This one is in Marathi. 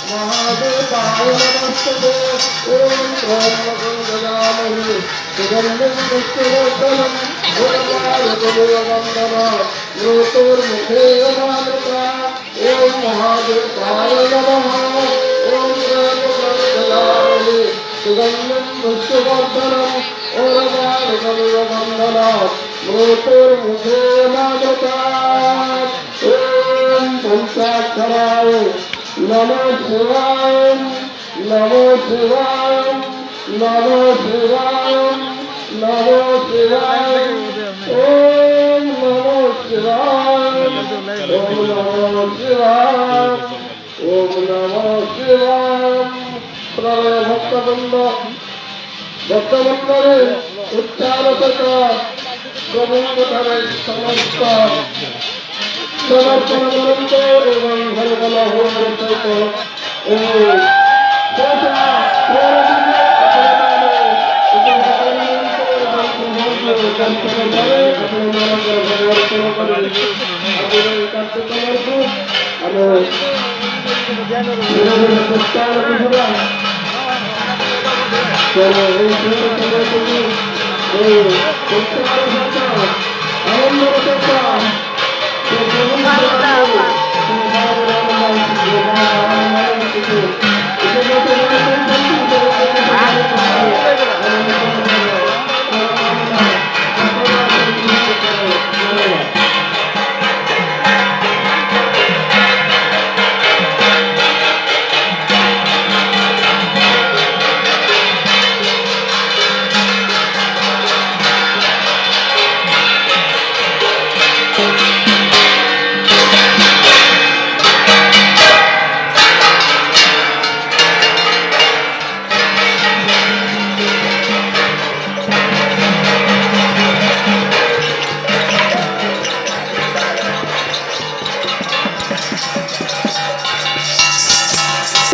महादेवाय नमस्ते ओम ब्रह्मगंगामहे सुगंधिं पुष्टिवर्धनम् गुणवारुकविवन्दना मृतोर्मुखे मातृका ओम महादेवाय नमः ओम ब्रह्मगंगामहे सुगंधिं पुष्टिवर्धनम् गुणवारुकविवन्दना मृतोर्मुखे मातृका ओम पंचाक्षराय नमो शिवाय नमो शिवाय नमो शिवाय नमो शिवाय ओम नमो शिवाय ओम नमो शिवाय ओम नमो शिवाय प्रणय भक्तवृंद भक्तवृंदरे उच्चारतक प्रबोधरे समस्त समर्पण करते एवं भगवान हो करते ओम सोचा